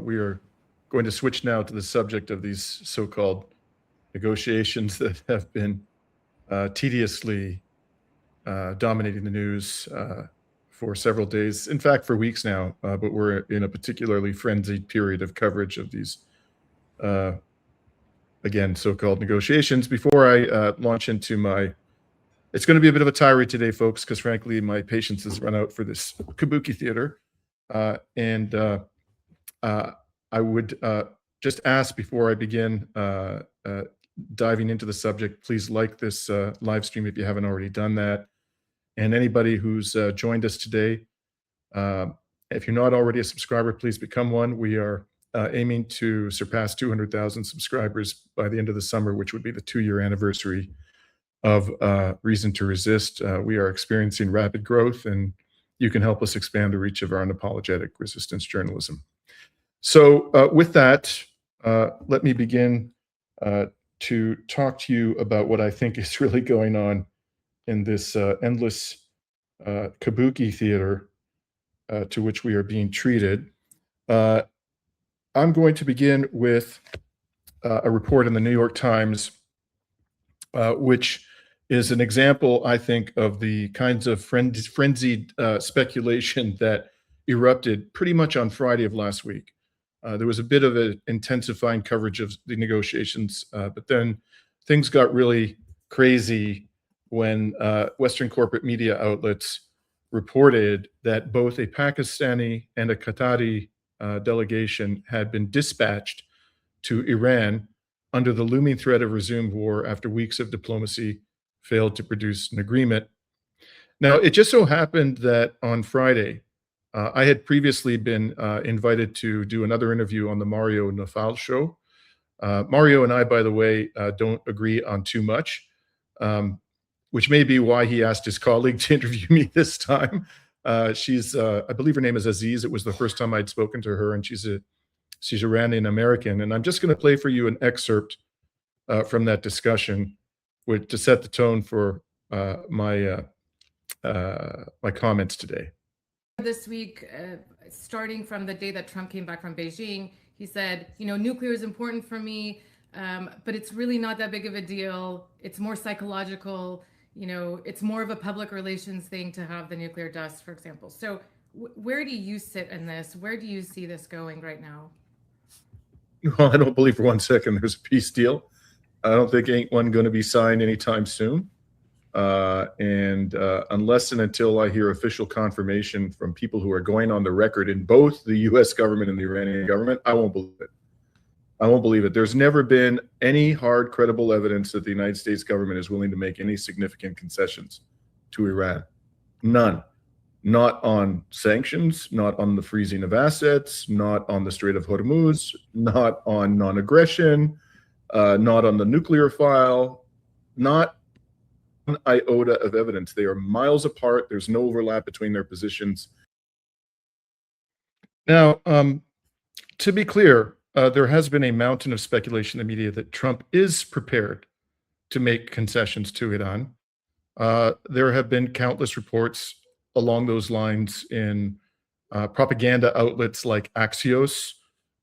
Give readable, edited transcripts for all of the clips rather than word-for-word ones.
We are going to switch now to the subject of these so-called negotiations that have been tediously dominating the news for several days, in fact, for weeks now, but we're in a particularly frenzied period of coverage of these, again, so-called negotiations. Before I launch into it's going to be a bit of a tirade today, folks, because frankly, my patience has run out for this kabuki theater. I would just ask before I begin diving into the subject, please like this live stream if you haven't already done that. And anybody who's joined us today, if you're not already a subscriber, please become one. We are aiming to surpass 200,000 subscribers by the end of the summer, which would be the 2-year anniversary of Reason to Resist. We are experiencing rapid growth, and you can help us expand the reach of our unapologetic resistance journalism. So with that, let me begin to talk to you about what I think is really going on in this endless kabuki theater to which we are being treated. I'm going to begin with a report in the New York Times, which is an example, I think, of the kinds of frenzied speculation that erupted pretty much on Friday of last week. There was a bit of an intensifying coverage of the negotiations, but then things got really crazy when Western corporate media outlets reported that both a Pakistani and a Qatari delegation had been dispatched to Iran under the looming threat of resumed war after weeks of diplomacy failed to produce an agreement. Now, it just so happened that on Friday, I had previously been invited to do another interview on the Mario Nafal show. Mario and I, by the way, don't agree on too much, which may be why he asked his colleague to interview me this time. She's, I believe her name is Aziz. It was the first time I'd spoken to her, and she's Iranian American. And I'm just going to play for you an excerpt from that discussion to set the tone for my comments today. This week, starting from the day that Trump came back from Beijing, he said, nuclear is important for me, but it's really not that big of a deal. It's more psychological. It's more of a public relations thing to have the nuclear dust, for example. So where do you sit in this? Where do you see this going right now? Well, I don't believe for one second there's a peace deal. I don't think ain't one going to be signed anytime soon. Unless and until I hear official confirmation from people who are going on the record in both the US government and the Iranian government, I won't believe it. I won't believe it. There's never been any hard, credible evidence that the United States government is willing to make any significant concessions to Iran. None. Not on sanctions, not on the freezing of assets, not on the Strait of Hormuz, not on non-aggression, not on the nuclear file, not an iota of evidence. They are miles apart. There's no overlap between their positions. Now, to be clear, there has been a mountain of speculation in the media that Trump is prepared to make concessions to Iran. There have been countless reports along those lines in propaganda outlets like Axios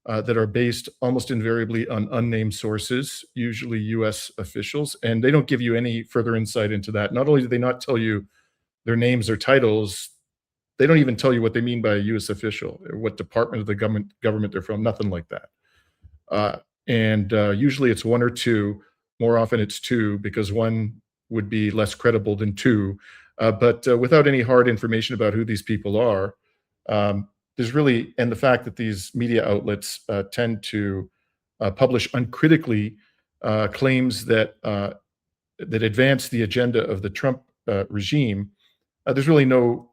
that are based almost invariably on unnamed sources, usually US officials, and they don't give you any further insight into that. Not only do they not tell you their names or titles, they don't even tell you what they mean by a US official or what department of the government they're from, nothing like that. Usually it's one or two. More often it's two, because one would be less credible than two. But without any hard information about who these people are, there's really, and the fact that these media outlets tend to publish uncritically claims that advance the agenda of the Trump regime, there's really no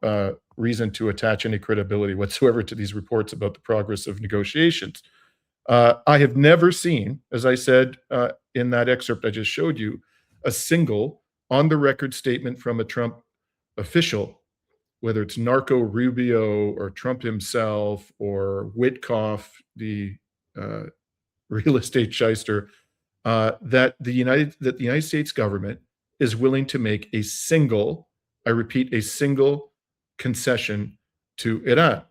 reason to attach any credibility whatsoever to these reports about the progress of negotiations. I have never seen, as I said in that excerpt I just showed you, a single on-the-record statement from a Trump official, whether it's Narco Rubio or Trump himself or Witkoff, the real estate shyster, that the United States government is willing to make a single, I repeat, a single concession to Iran,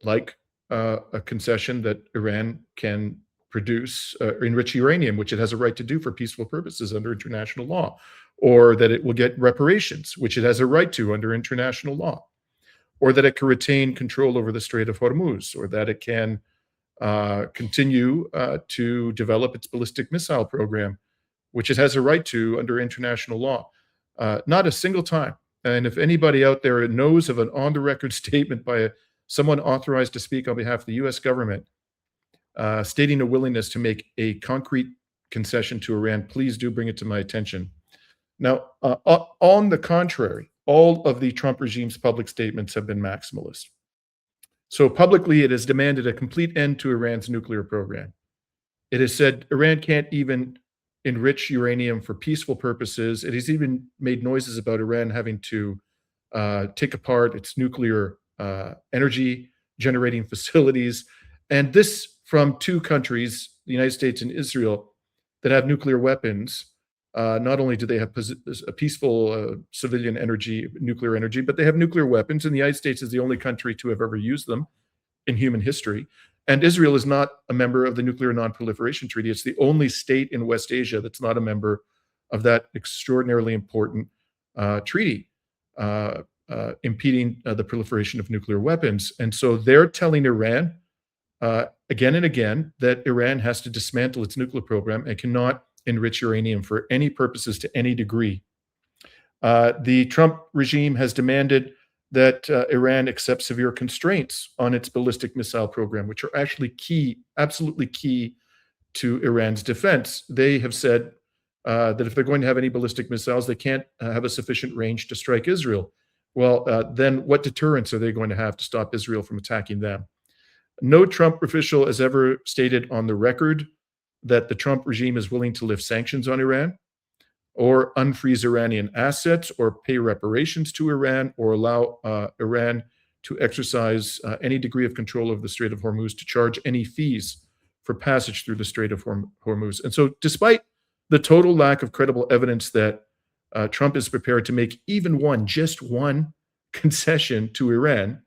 like a concession that Iran can produce enriched uranium, which it has a right to do for peaceful purposes under international law, or that it will get reparations, which it has a right to under international law, or that it can retain control over the Strait of Hormuz, or that it can continue to develop its ballistic missile program, which it has a right to under international law. Not a single time. And if anybody out there knows of an on-the-record statement by someone authorized to speak on behalf of the U.S. government stating a willingness to make a concrete concession to Iran, please do bring it to my attention. Now, on the contrary, all of the Trump regime's public statements have been maximalist. So publicly, it has demanded a complete end to Iran's nuclear program. It has said Iran can't even enrich uranium for peaceful purposes. It has even made noises about Iran having to take apart its nuclear energy generating facilities. And this from two countries, the United States and Israel, that have nuclear weapons. Not only do they have a peaceful civilian energy, nuclear energy, but they have nuclear weapons. And the United States is the only country to have ever used them in human history. And Israel is not a member of the Nuclear Non-Proliferation Treaty. It's the only state in West Asia that's not a member of that extraordinarily important treaty impeding the proliferation of nuclear weapons. And so they're telling Iran again and again that Iran has to dismantle its nuclear program and cannot enrich uranium for any purposes to any degree. The Trump regime has demanded that Iran accept severe constraints on its ballistic missile program, which are actually key, absolutely key to Iran's defense. They have said that if they're going to have any ballistic missiles, they can't have a sufficient range to strike Israel. Well, then what deterrence are they going to have to stop Israel from attacking them? No Trump official has ever stated on the record that the Trump regime is willing to lift sanctions on Iran, or unfreeze Iranian assets, or pay reparations to Iran, or allow Iran to exercise any degree of control of the Strait of Hormuz, to charge any fees for passage through the Strait of Hormuz. And so despite the total lack of credible evidence that Trump is prepared to make even just one concession to Iran,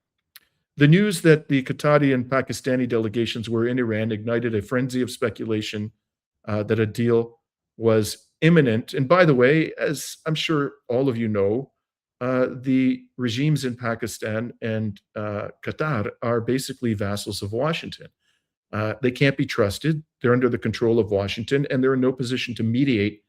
the news that the Qatari and Pakistani delegations were in Iran ignited a frenzy of speculation that a deal was imminent. And by the way, as I'm sure all of you know, the regimes in Pakistan and Qatar are basically vassals of Washington. They can't be trusted. They're under the control of Washington, and they're in no position to mediate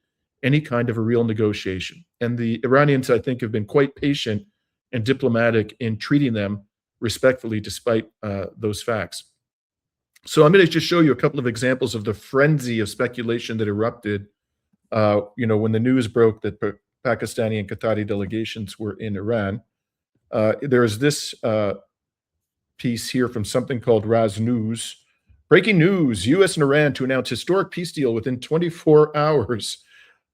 any kind of a real negotiation. And the Iranians, I think, have been quite patient and diplomatic in treating them respectfully despite those facts. So I'm going to just show you a couple of examples of the frenzy of speculation that erupted when the news broke that Pakistani and Qatari delegations were in Iran. There is this piece here from something called Raz News. Breaking news, U.S. and Iran to announce historic peace deal within 24 hours.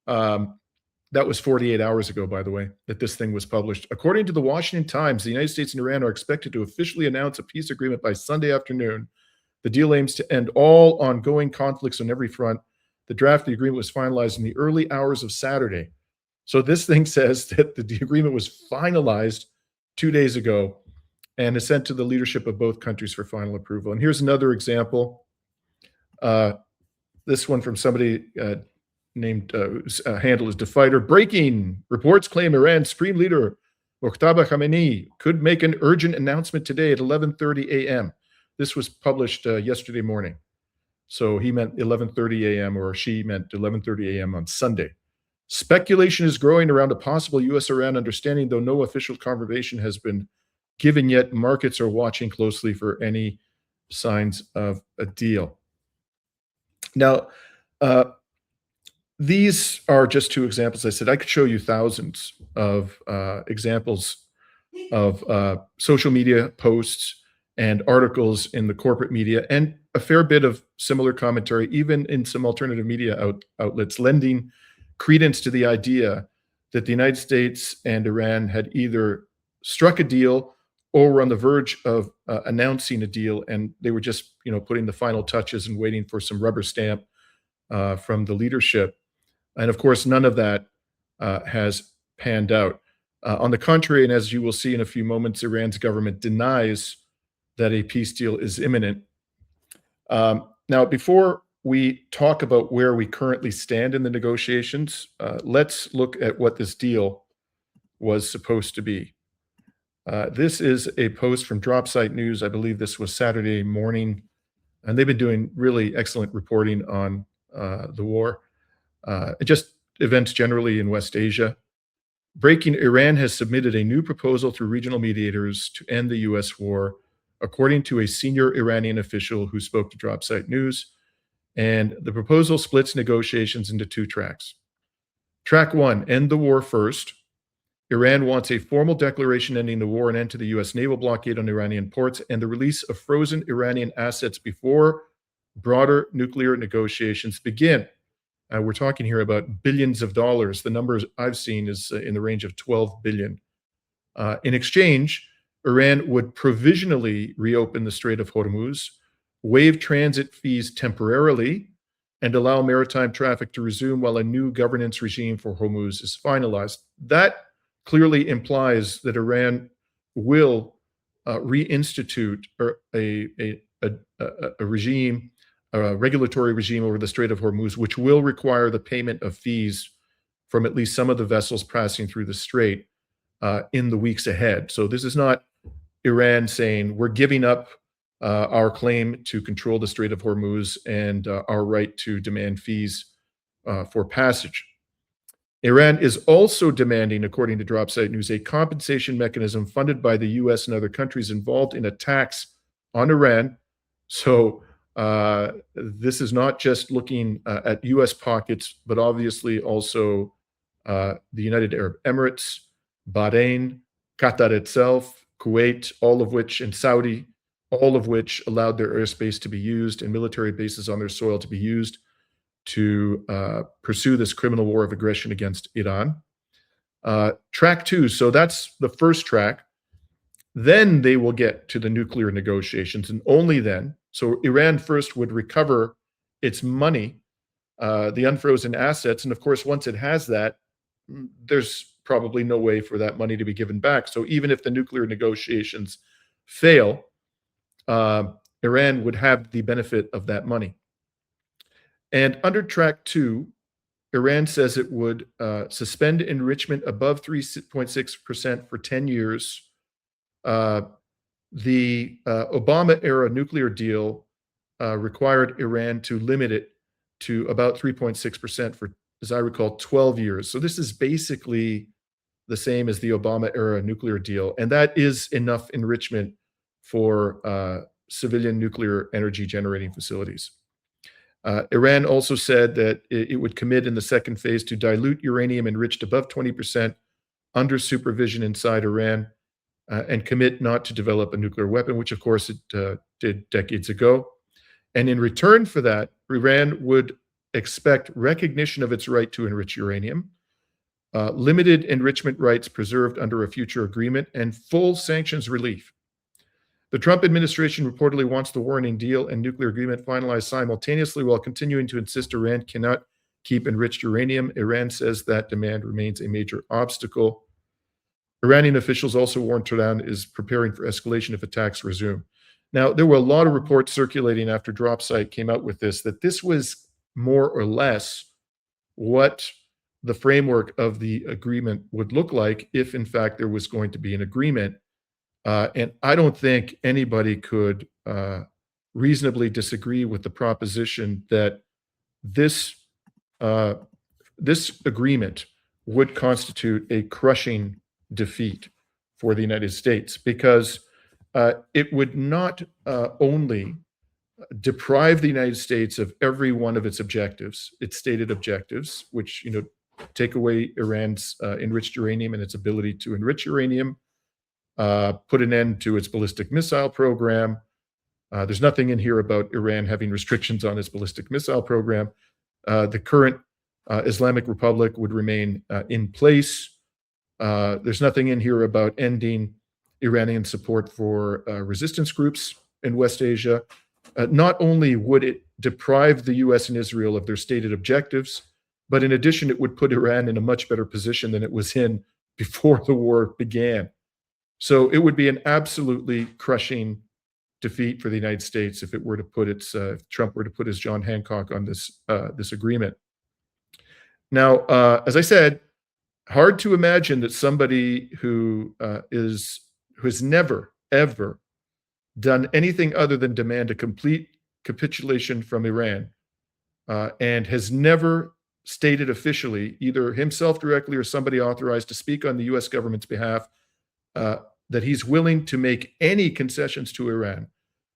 That was 48 hours ago, by the way, that this thing was published. According to the Washington Times, the United States and Iran are expected to officially announce a peace agreement by Sunday afternoon. The deal aims to end all ongoing conflicts on every front. The draft of the agreement was finalized in the early hours of Saturday. So this thing says that the agreement was finalized 2 days ago and is sent to the leadership of both countries for final approval. And here's another example. This one from somebody named whose handle is DeFighter. Breaking reports claim Iran's Supreme Leader Mojtaba Khamenei could make an urgent announcement today at 11:30 a.m. This was published yesterday morning. So he meant 11:30 a.m. or she meant 11:30 a.m. on Sunday. Speculation is growing around a possible U.S.-Iran understanding, though no official confirmation has been given yet. Markets are watching closely for any signs of a deal. Now, these are just two examples. I said I could show you thousands of examples of social media posts and articles in the corporate media, and a fair bit of similar commentary, even in some alternative media outlets, lending credence to the idea that the United States and Iran had either struck a deal or were on the verge of announcing a deal, and they were just, putting the final touches and waiting for some rubber stamp from the leadership. And of course, none of that has panned out. On the contrary, and as you will see in a few moments, Iran's government denies that a peace deal is imminent. Now, before we talk about where we currently stand in the negotiations, let's look at what this deal was supposed to be. This is a post from Dropsite News. I believe this was Saturday morning, and they've been doing really excellent reporting on the war, just events generally in West Asia. Breaking: Iran has submitted a new proposal through regional mediators to end the U.S. war, according to a senior Iranian official who spoke to Dropsite News. And the proposal splits negotiations into two tracks. Track one: end the war first. Iran wants a formal declaration ending the war, and end to the U.S. naval blockade on Iranian ports, and the release of frozen Iranian assets before broader nuclear negotiations begin. We're talking here about billions of dollars. The numbers I've seen is in the range of 12 billion. In exchange, Iran would provisionally reopen the Strait of Hormuz, waive transit fees temporarily, and allow maritime traffic to resume while a new governance regime for Hormuz is finalized. That clearly implies that Iran will reinstitute a regime, a regulatory regime over the Strait of Hormuz, which will require the payment of fees from at least some of the vessels passing through the strait in the weeks ahead. So this is not Iran saying we're giving up our claim to control the Strait of Hormuz and our right to demand fees for passage. Iran is also demanding, according to Dropsite News, a compensation mechanism funded by the U.S. and other countries involved in attacks on Iran. So this is not just looking at U.S. pockets, but obviously also the United Arab Emirates, Bahrain, Qatar itself, Kuwait, all of which, and Saudi, all of which allowed their airspace to be used and military bases on their soil to be used to pursue this criminal war of aggression against Iran. Track two, so that's the first track. Then they will get to the nuclear negotiations, and only then. So Iran first would recover its money, the unfrozen assets. And of course, once it has that, there's probably no way for that money to be given back. So even if the nuclear negotiations fail, Iran would have the benefit of that money. And under track two, Iran says it would suspend enrichment above 3.6% for 10 years. The Obama-era nuclear deal required Iran to limit it to about 3.6% for, as I recall, 12 years. So this is basically the same as the Obama-era nuclear deal. And that is enough enrichment for civilian nuclear energy generating facilities. Iran also said that it would commit in the second phase to dilute uranium enriched above 20% under supervision inside Iran, and commit not to develop a nuclear weapon, which of course it did decades ago. And in return for that, Iran would expect recognition of its right to enrich uranium, limited enrichment rights preserved under a future agreement, and full sanctions relief. The Trump administration reportedly wants the warning deal and nuclear agreement finalized simultaneously while continuing to insist Iran cannot keep enriched uranium. Iran says that demand remains a major obstacle. Iranian officials also warned Tehran is preparing for escalation if attacks resume. Now, there were a lot of reports circulating after Dropsite came out with this, that this was more or less what the framework of the agreement would look like if, in fact, there was going to be an agreement. And I don't think anybody could reasonably disagree with the proposition that this agreement would constitute a crushing defeat for the United States, because it would not only deprive the United States of every one of its objectives, its stated objectives, which, take away Iran's enriched uranium and its ability to enrich uranium, put an end to its ballistic missile program. There's nothing in here about Iran having restrictions on its ballistic missile program. The current Islamic Republic would remain in place. There's nothing in here about ending Iranian support for resistance groups in West Asia. Not only would it deprive the US and Israel of their stated objectives, but in addition, it would put Iran in a much better position than it was in before the war began. So it would be an absolutely crushing defeat for the United States if it were to put its if Trump were to put his John Hancock on this agreement. Now, as I said, hard to imagine that somebody who has never ever done anything other than demand a complete capitulation from Iran, and has never stated officially, either himself directly or somebody authorized to speak on the U.S. government's behalf, that he's willing to make any concessions to Iran,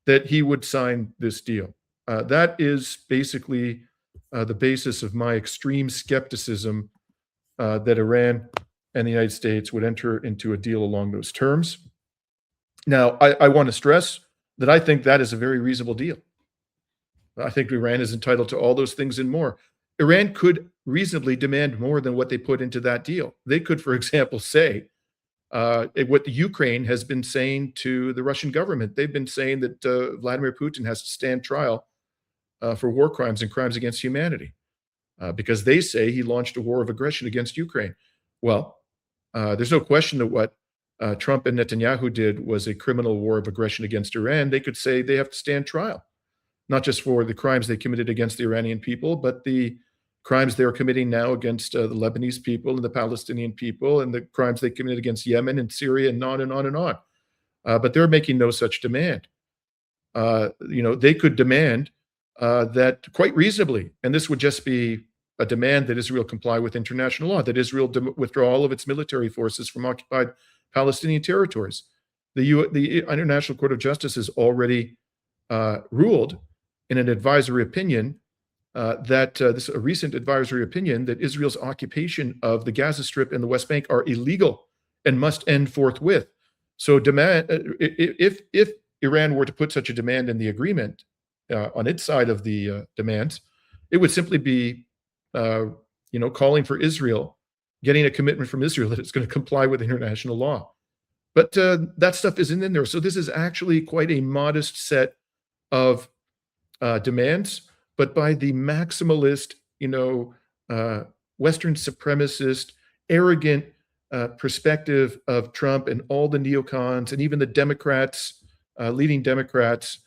that he would sign this deal. That is basically the basis of my extreme skepticism that Iran and the United States would enter into a deal along those terms. Now, I want to stress that I think that is a very reasonable deal. I think Iran is entitled to all those things and more. Iran could reasonably demand more than what they put into that deal. They could, for example, say what the Ukraine has been saying to the Russian government. They've been saying that Vladimir Putin has to stand trial for war crimes and crimes against humanity because they say he launched a war of aggression against Ukraine. Well, there's no question that what Trump and Netanyahu did was a criminal war of aggression against Iran. They could say they have to stand trial, not just for the crimes they committed against the Iranian people, but the crimes they're committing now against the Lebanese people and the Palestinian people, and the crimes they committed against Yemen and Syria, and on and on and on. But they're making no such demand. They could demand that quite reasonably, and this would just be a demand that Israel comply with international law, that Israel withdraw all of its military forces from occupied Palestinian territories. The International Court of Justice has already ruled in an advisory opinion a recent advisory opinion that Israel's occupation of the Gaza Strip and the West Bank are illegal and must end forthwith. So if Iran were to put such a demand in the agreement on its side of the demands, it would simply be calling for Israel, getting a commitment from Israel that it's going to comply with international law. But that stuff isn't in there. So this is actually quite a modest set of demands, but by the maximalist, Western supremacist, arrogant perspective of Trump and all the neocons and even the Democrats, leading Democrats,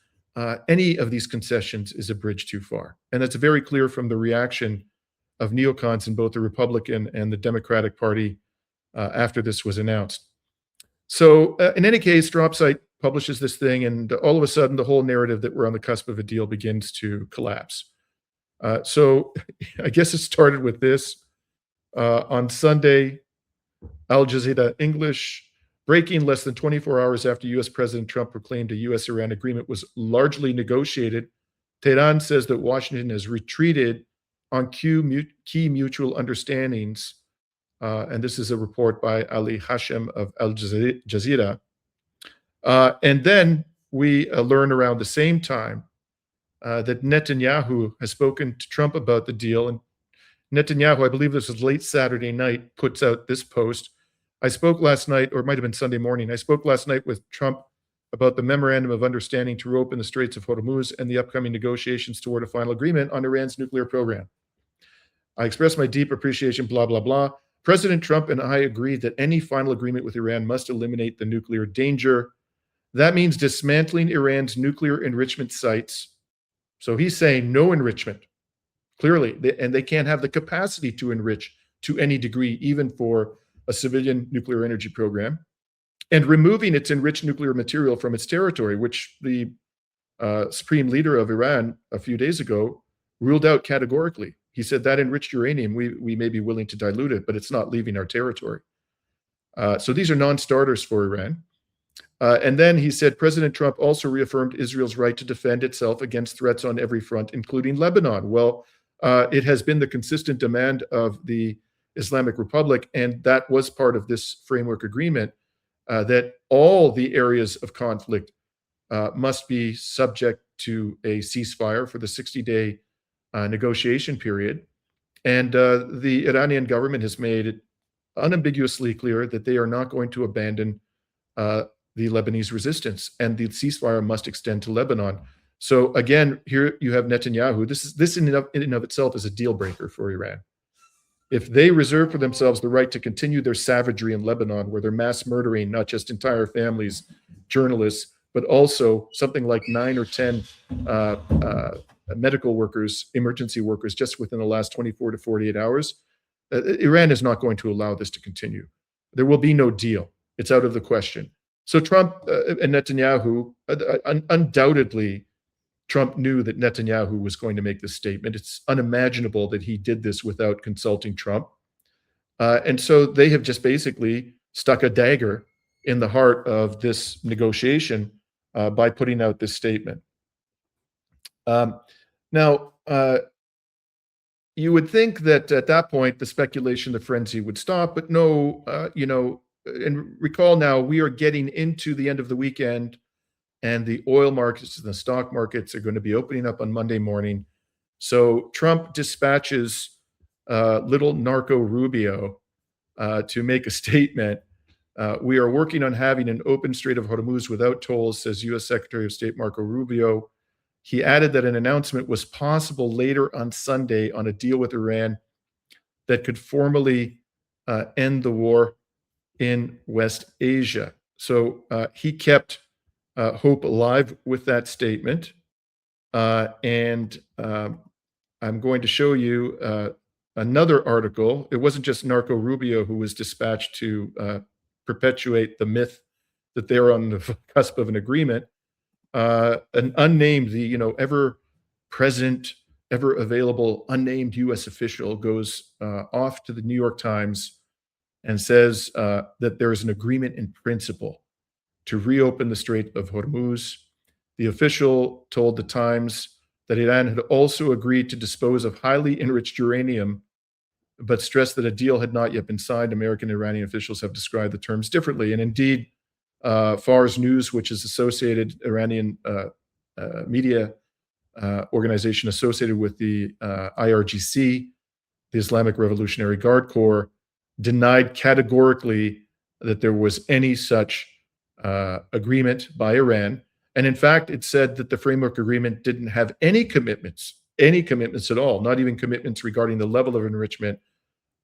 any of these concessions is a bridge too far. And that's very clear from the reaction of neocons in both the Republican and the Democratic Party after this was announced. So in any case, Dropsite publishes this thing, and all of a sudden, the whole narrative that we're on the cusp of a deal begins to collapse. So I guess it started with this. On Sunday, Al Jazeera English, breaking less than 24 hours after U.S. President Trump proclaimed a U.S.-Iran agreement was largely negotiated, Tehran says that Washington has retreated on key mutual understandings. And this is a report by Ali Hashem of Al Jazeera. And then we learn around the same time that Netanyahu has spoken to Trump about the deal. And Netanyahu, I believe this was late Saturday night, puts out this post. I spoke last night, or it might have been Sunday morning. I spoke last night with Trump about the memorandum of understanding to reopen the Straits of Hormuz and the upcoming negotiations toward a final agreement on Iran's nuclear program. I expressed my deep appreciation, blah, blah, blah. President Trump and I agreed that any final agreement with Iran must eliminate the nuclear danger. That means dismantling Iran's nuclear enrichment sites. So he's saying no enrichment, clearly, and they can't have the capacity to enrich to any degree, even for a civilian nuclear energy program, and removing its enriched nuclear material from its territory, which the supreme leader of Iran a few days ago ruled out categorically. He said that enriched uranium, we may be willing to dilute it, but it's not leaving our territory. So these are non-starters for Iran. And then he said, President Trump also reaffirmed Israel's right to defend itself against threats on every front, including Lebanon. Well, it has been the consistent demand of the Islamic Republic, and that was part of this framework agreement, that all the areas of conflict must be subject to a ceasefire for the 60-day negotiation period. And the Iranian government has made it unambiguously clear that they are not going to abandon the Lebanese resistance, and the ceasefire must extend to Lebanon. So again, here you have Netanyahu. This in and of itself is a deal breaker for Iran. If they reserve for themselves the right to continue their savagery in Lebanon, where they're mass murdering not just entire families, journalists, but also something like 9 or 10 medical workers, emergency workers, just within the last 24 to 48 hours. Iran is not going to allow this to continue. There will be no deal. It's out of the question. So Trump and Netanyahu, undoubtedly, Trump knew that Netanyahu was going to make this statement. It's unimaginable that he did this without consulting Trump. And so they have just basically stuck a dagger in the heart of this negotiation by putting out this statement. Now, you would think that at that point, the speculation, the frenzy would stop, but no, and recall now, we are getting into the end of the weekend, and the oil markets and the stock markets are going to be opening up on Monday morning. So Trump dispatches little narco Rubio to make a statement. We are working on having an open Strait of Hormuz without tolls, says U.S. Secretary of State Marco Rubio. He added that an announcement was possible later on Sunday on a deal with Iran that could formally end the war in West Asia. So he kept hope alive with that statement. And I'm going to show you another article. It wasn't just Narco Rubio who was dispatched to perpetuate the myth that they're on the cusp of an agreement. An unnamed, ever present, ever available, unnamed U.S. official goes off to the New York Times and says that there is an agreement in principle to reopen the Strait of Hormuz. The official told the Times that Iran had also agreed to dispose of highly enriched uranium, but stressed that a deal had not yet been signed. American and Iranian officials have described the terms differently. And indeed, Fars News, which is associated Iranian media organization associated with the IRGC, the Islamic Revolutionary Guard Corps, denied categorically that there was any such agreement by Iran. And in fact, it said that the framework agreement didn't have any commitments at all, not even commitments regarding the level of enrichment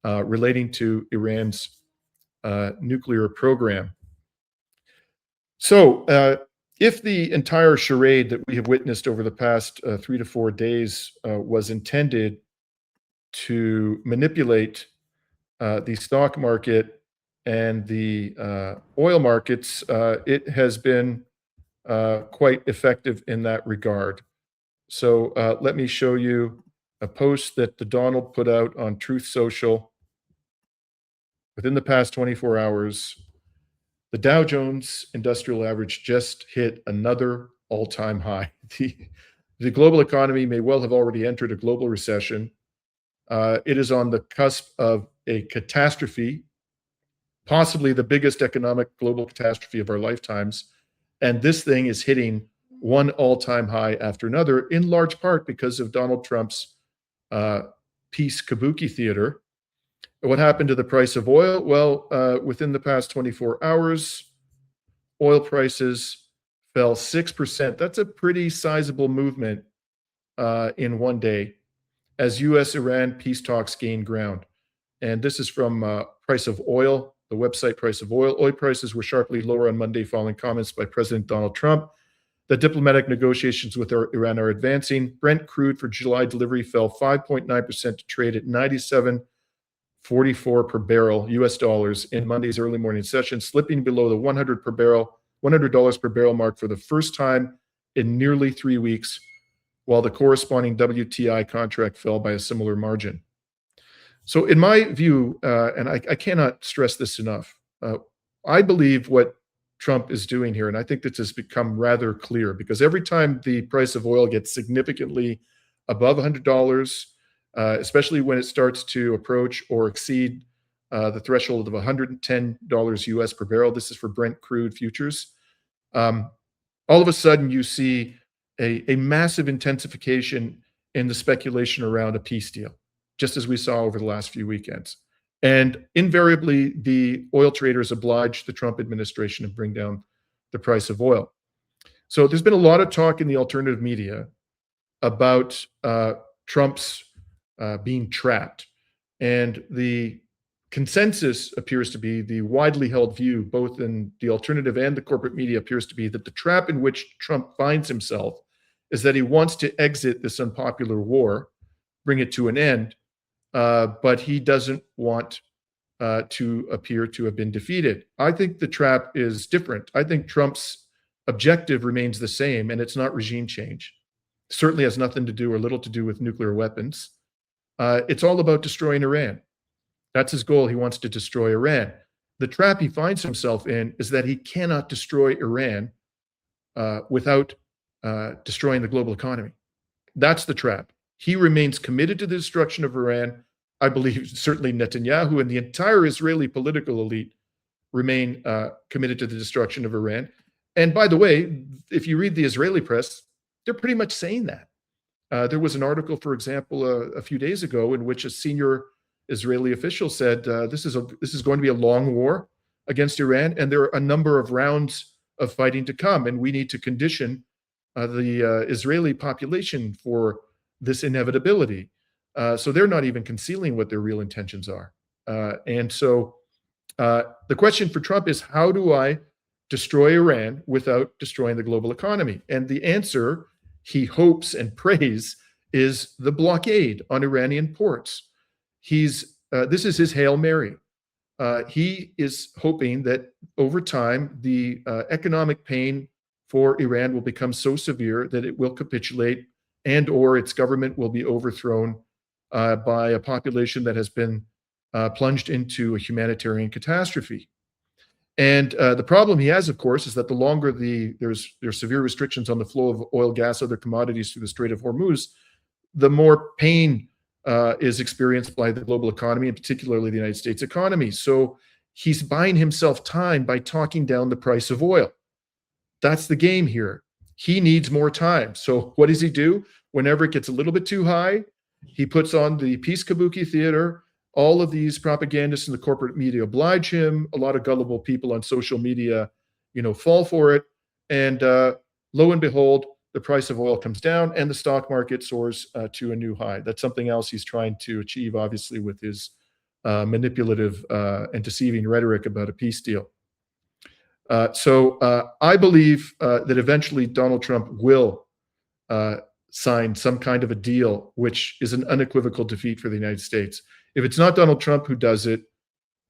relating to Iran's nuclear program. So if the entire charade that we have witnessed over the past 3 to 4 days was intended to manipulate the stock market and the oil markets, it has been quite effective in that regard. So let me show you a post that the Donald put out on Truth Social. Within the past 24 hours, the Dow Jones Industrial Average just hit another all-time high. The global economy may well have already entered a global recession. It is on the cusp of a catastrophe, possibly the biggest economic global catastrophe of our lifetimes. And this thing is hitting one all-time high after another, in large part because of Donald Trump's peace kabuki theater. What happened to the price of oil? Well, within the past 24 hours, oil prices fell 6%. That's a pretty sizable movement in one day as U.S.-Iran peace talks gain ground. And this is from Price of Oil, the website Price of Oil. Oil prices were sharply lower on Monday following comments by President Donald Trump that diplomatic negotiations with Iran are advancing. Brent crude for July delivery fell 5.9% to trade at $97.44 per barrel US dollars in Monday's early morning session, slipping below the $100 per barrel mark for the first time in nearly 3 weeks, while the corresponding WTI contract fell by a similar margin. So in my view, and I cannot stress this enough, I believe what Trump is doing here, and I think this has become rather clear, because every time the price of oil gets significantly above $100, especially when it starts to approach or exceed the threshold of $110 US per barrel, this is for Brent crude futures, all of a sudden you see a massive intensification in the speculation around a peace deal, just as we saw over the last few weekends. And invariably, the oil traders oblige the Trump administration to bring down the price of oil. So there's been a lot of talk in the alternative media about Trump's being trapped. And the consensus appears to be, the widely held view, both in the alternative and the corporate media, appears to be that the trap in which Trump finds himself is that he wants to exit this unpopular war, bring it to an end, but he doesn't want to appear to have been defeated. I think the trap is different. I think Trump's objective remains the same, and it's not regime change. Certainly has nothing to do or little to do with nuclear weapons. It's all about destroying Iran. That's his goal. He wants to destroy Iran. The trap he finds himself in is that he cannot destroy Iran without destroying the global economy. That's the trap. He remains committed to the destruction of Iran. I believe certainly Netanyahu and the entire Israeli political elite remain committed to the destruction of Iran. And by the way, if you read the Israeli press, they're pretty much saying that. There was an article, for example, a few days ago in which a senior Israeli official said, this is going to be a long war against Iran, and there are a number of rounds of fighting to come, and we need to condition the Israeli population for this inevitability. So they're not even concealing what their real intentions are. And so the question for Trump is, how do I destroy Iran without destroying the global economy? And the answer, he hopes and prays, is the blockade on Iranian ports. This is his Hail Mary. He is hoping that over time, the economic pain for Iran will become so severe that it will capitulate, and or its government will be overthrown by a population that has been plunged into a humanitarian catastrophe. And the problem he has, of course, is that the longer there's severe restrictions on the flow of oil, gas, other commodities through the Strait of Hormuz, the more pain is experienced by the global economy, and particularly the United States economy. So he's buying himself time by talking down the price of oil. That's the game here. He needs more time. So what does he do? Whenever it gets a little bit too high, he puts on the peace kabuki theater. All of these propagandists in the corporate media oblige him. A lot of gullible people on social media, fall for it. And lo and behold, the price of oil comes down and the stock market soars to a new high. That's something else he's trying to achieve, obviously, with his manipulative and deceiving rhetoric about a peace deal. So I believe that eventually Donald Trump will sign some kind of a deal, which is an unequivocal defeat for the United States. If it's not Donald Trump who does it,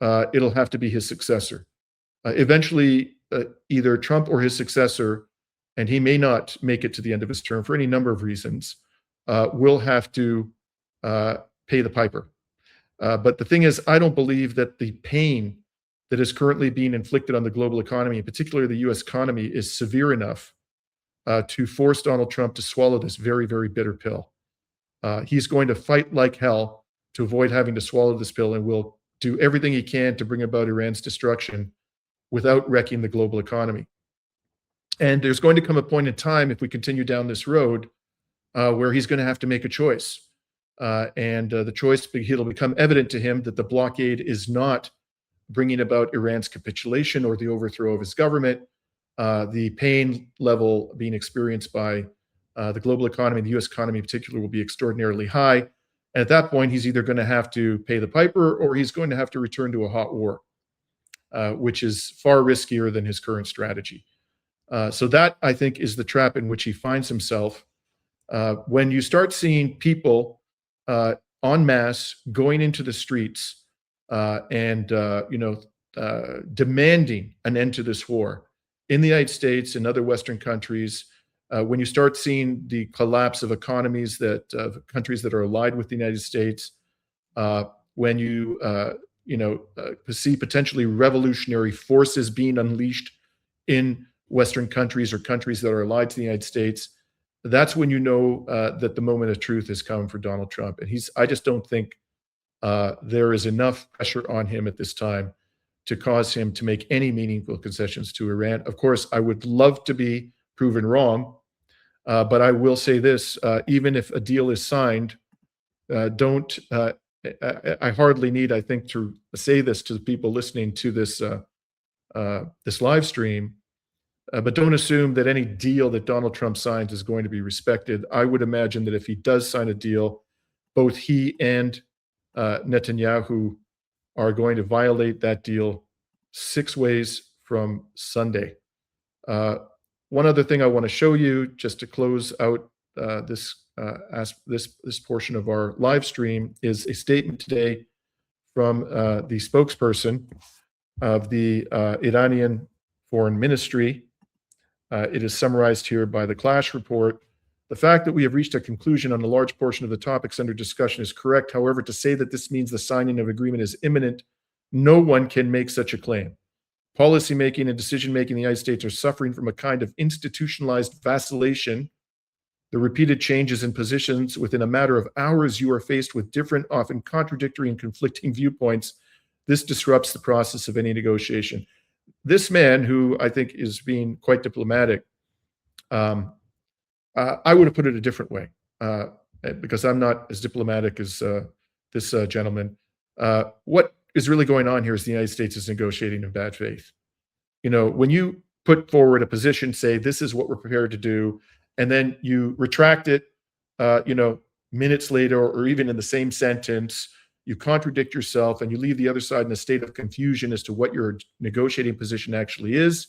it'll have to be his successor. Eventually, either Trump or his successor, and he may not make it to the end of his term for any number of reasons, will have to pay the piper. But the thing is, I don't believe that the pain that is currently being inflicted on the global economy, and particularly the US economy, is severe enough to force Donald Trump to swallow this very, very bitter pill. He's going to fight like hell to avoid having to swallow this pill, and will do everything he can to bring about Iran's destruction without wrecking the global economy. And there's going to come a point in time, if we continue down this road, where he's going to have to make a choice. And the choice, it'll become evident to him that the blockade is not bringing about Iran's capitulation or the overthrow of his government. The pain level being experienced by the global economy, the US economy in particular, will be extraordinarily high. And at that point, he's either going to have to pay the piper, or he's going to have to return to a hot war, which is far riskier than his current strategy. So that, I think, is the trap in which he finds himself. When you start seeing people en masse going into the streets and demanding an end to this war in the United States and other Western countries, when you start seeing the collapse of economies countries that are allied with the United States, when you see potentially revolutionary forces being unleashed in Western countries or countries that are allied to the United States, that's when you know that the moment of truth has come for Donald Trump. And I just don't think there is enough pressure on him at this time to cause him to make any meaningful concessions to Iran. Of course, I would love to be proven wrong, but I will say this: even if a deal is signed, I hardly need, I think, to say this to the people listening to this this live stream. But don't assume that any deal that Donald Trump signs is going to be respected. I would imagine that if he does sign a deal, both he and Netanyahu are going to violate that deal 6 ways from Sunday. One other thing I want to show you, just to close out this portion of our live stream, is a statement today from the spokesperson of the Iranian Foreign Ministry. It is summarized here by the Clash report. The fact that we have reached a conclusion on a large portion of the topics under discussion is correct. However, to say that this means the signing of agreement is imminent, no one can make such a claim. Policymaking and decision-making in the United States are suffering from a kind of institutionalized vacillation. The repeated changes in positions within a matter of hours, you are faced with different, often contradictory and conflicting viewpoints. This disrupts the process of any negotiation. This man, who I think is being quite diplomatic, I would have put it a different way, because I'm not as diplomatic as this gentleman. What is really going on here is the United States is negotiating in bad faith. You know, when you put forward a position, say, this is what we're prepared to do, and then you retract it, minutes later, or even in the same sentence, you contradict yourself and you leave the other side in a state of confusion as to what your negotiating position actually is.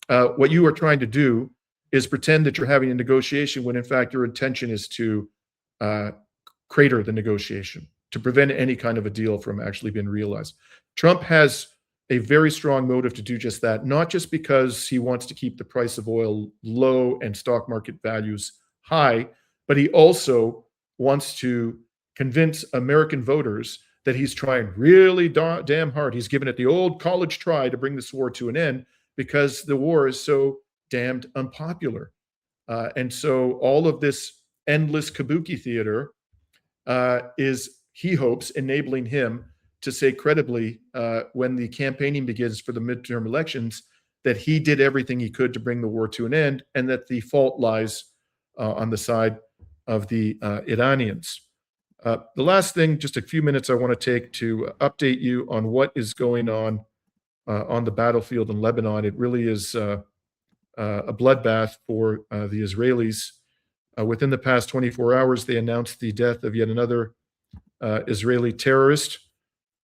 What you are trying to do is pretend that you're having a negotiation when in fact your intention is to crater the negotiation, to prevent any kind of a deal from actually being realized. Trump has a very strong motive to do just that, not just because he wants to keep the price of oil low and stock market values high, but he also wants to convince American voters that he's trying really damn hard. He's given it the old college try to bring this war to an end because the war is so damned unpopular. And so all of this endless kabuki theater is, he hopes, enabling him to say credibly when the campaigning begins for the midterm elections that he did everything he could to bring the war to an end, and that the fault lies on the side of the Iranians. The last thing, just a few minutes I want to take to update you on what is going on the battlefield in Lebanon. It really is a bloodbath for the Israelis. Within the past 24 hours, they announced the death of yet another Israeli terrorist.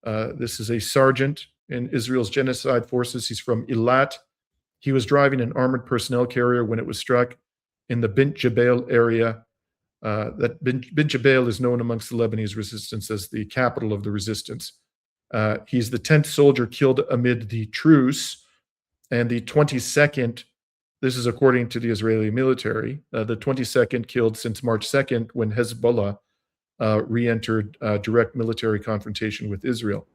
This is a sergeant in Israel's genocide forces. He's from Eilat. He was driving an armored personnel carrier when it was struck in the Bint Jbeil area. That Bint Jbeil is known amongst the Lebanese resistance as the capital of the resistance. He's the 10th soldier killed amid the truce, and the 22nd, this is according to the Israeli military, the 22nd killed since March 2nd when Hezbollah re-entered direct military confrontation with Israel.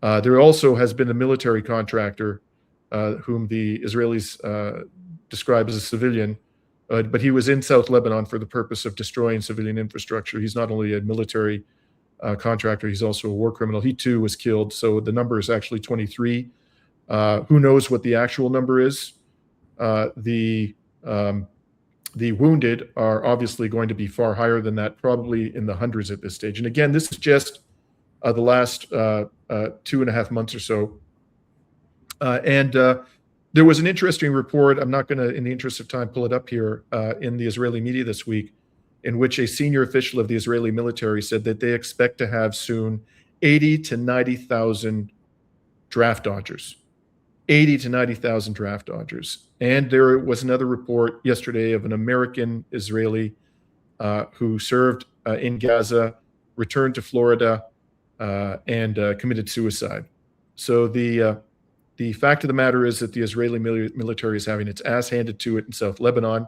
There also has been a military contractor whom the Israelis describe as a civilian, but he was in South Lebanon for the purpose of destroying civilian infrastructure. He's not only a military contractor, he's also a war criminal. He too was killed, so the number is actually 23. Who knows what the actual number is? The wounded are obviously going to be far higher than that, probably in the hundreds at this stage. And again, this is just the last 2.5 months or so. There was an interesting report, I'm not going to, in the interest of time, pull it up here, in the Israeli media this week, in which a senior official of the Israeli military said that they expect to have soon 80 to 90,000 draft dodgers. 80 to 90,000 draft dodgers. And there was another report yesterday of an American Israeli who served in Gaza, returned to Florida, and committed suicide. So the fact of the matter is that the Israeli military is having its ass handed to it in South Lebanon.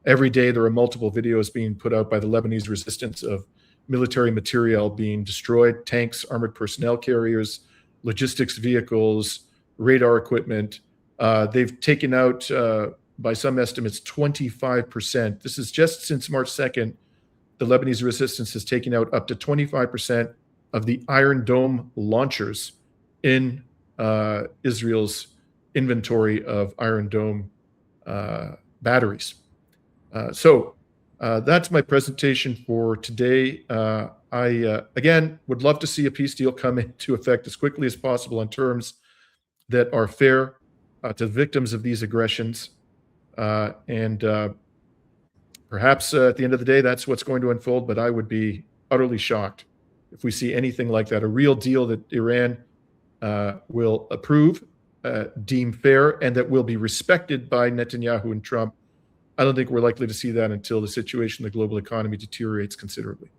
Every day there are multiple videos being put out by the Lebanese resistance of military material being destroyed, tanks, armored personnel carriers, logistics vehicles, radar equipment. They've taken out, by some estimates, 25%. This is just since March 2nd, the Lebanese resistance has taken out up to 25% of the Iron Dome launchers in Israel's inventory of Iron Dome batteries. So that's my presentation for today. I, again, would love to see a peace deal come into effect as quickly as possible on terms that are fair to victims of these aggressions. Perhaps at the end of the day, that's what's going to unfold, but I would be utterly shocked if we see anything like that, a real deal that Iran will approve, deem fair, and that will be respected by Netanyahu and Trump, I don't think we're likely to see that until the situation in the global economy deteriorates considerably.